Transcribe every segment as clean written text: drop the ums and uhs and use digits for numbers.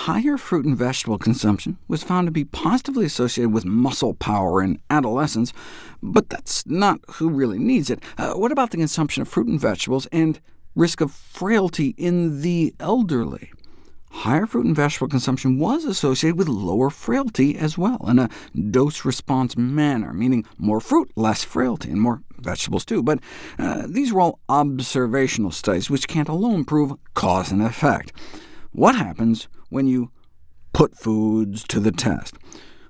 higher fruit and vegetable consumption was found to be positively associated with muscle power in adolescents, but that's not who really needs it. What about the consumption of fruit and vegetables and risk of frailty in the elderly? Higher fruit and vegetable consumption was associated with lower frailty as well, in a dose-response manner, meaning more fruit, less frailty, and more vegetables too. But these were all observational studies, which can't alone prove cause and effect. What happens when you put foods to the test?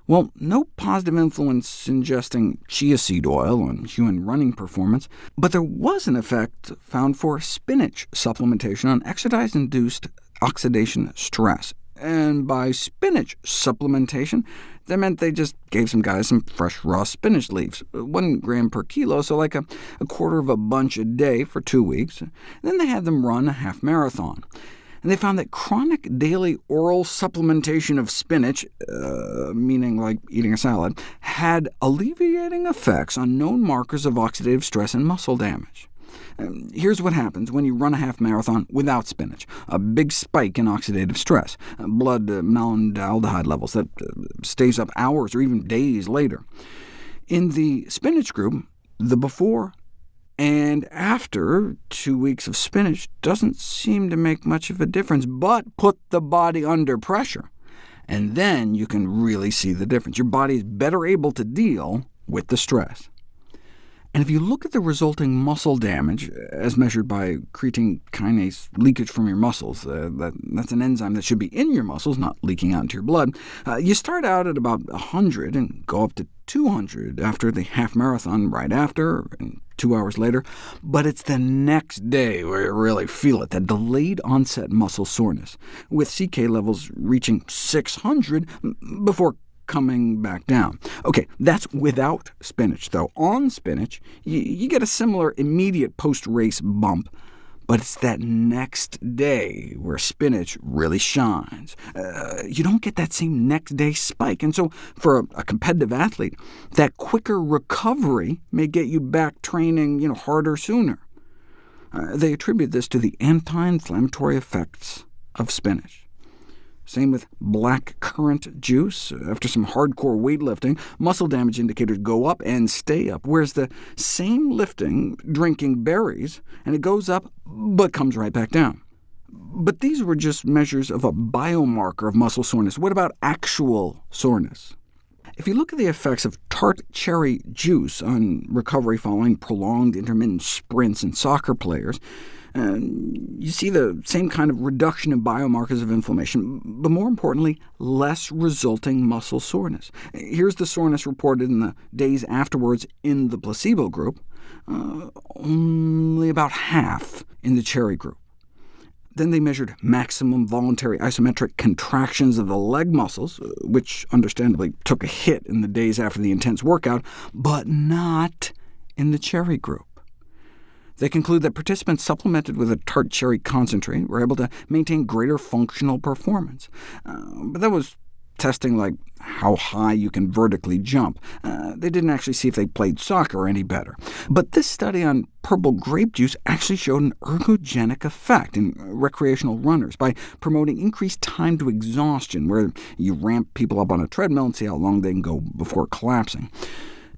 Well, no positive influence ingesting chia seed oil on human running performance, but there was an effect found for spinach supplementation on exercise-induced oxidation stress. And by spinach supplementation, that meant they just gave some guys some fresh raw spinach leaves, 1 gram per kilo, so like a quarter of a bunch a day for 2 weeks. Then they had them run a half marathon. And they found that chronic daily oral supplementation of spinach, meaning like eating a salad, had alleviating effects on known markers of oxidative stress and muscle damage. Here's what happens when you run a half marathon without spinach: a big spike in oxidative stress, blood malondialdehyde levels that stays up hours or even days later. In the spinach group, the before and after 2 weeks of spinach doesn't seem to make much of a difference, but put the body under pressure, and then you can really see the difference. Your body is better able to deal with the stress. And if you look at the resulting muscle damage, as measured by creatine kinase leakage from your muscles, that's an enzyme that should be in your muscles, not leaking out into your blood, you start out at about 100 and go up to 200 after the half marathon right after, and 2 hours later. But it's the next day where you really feel it, that delayed onset muscle soreness, with CK levels reaching 600 before coming back down. OK, that's without spinach, though. On spinach, you get a similar immediate post-race bump, but it's that next day where spinach really shines. You don't get that same next-day spike, and so for a competitive athlete, that quicker recovery may get you back training harder sooner. They attribute this to the anti-inflammatory effects of spinach. Same with black currant juice. After some hardcore weightlifting, muscle damage indicators go up and stay up, whereas the same lifting, drinking berries, and it goes up but comes right back down. But these were just measures of a biomarker of muscle soreness. What about actual soreness? If you look at the effects of tart cherry juice on recovery following prolonged intermittent sprints in soccer players, you see the same kind of reduction in biomarkers of inflammation, but more importantly, less resulting muscle soreness. Here's the soreness reported in the days afterwards in the placebo group, only about half in the cherry group. Then they measured maximum voluntary isometric contractions of the leg muscles, which understandably took a hit in the days after the intense workout, but not in the cherry group. They conclude that participants supplemented with a tart cherry concentrate were able to maintain greater functional performance. But that was testing like how high you can vertically jump. They didn't actually see if they played soccer any better. But this study on purple grape juice actually showed an ergogenic effect in recreational runners by promoting increased time to exhaustion, where you ramp people up on a treadmill and see how long they can go before collapsing.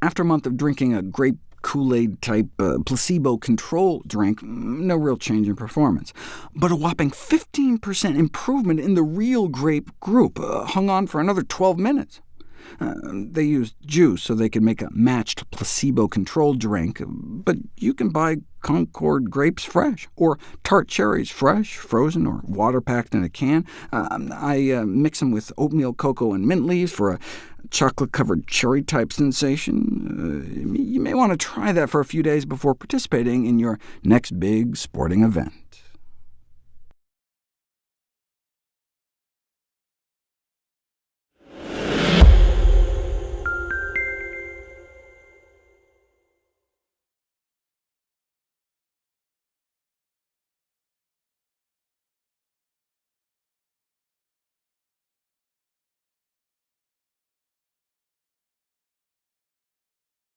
After a month of drinking a grape Kool-Aid-type placebo-control drink, no real change in performance. But a whopping 15% improvement in the real grape group, hung on for another 12 minutes. They used juice so they could make a matched placebo-controlled drink, but you can buy Concord grapes fresh, or tart cherries fresh, frozen, or water-packed in a can. I mix them with oatmeal, cocoa, and mint leaves for a chocolate-covered cherry-type sensation. You may want to try that for a few days before participating in your next big sporting event.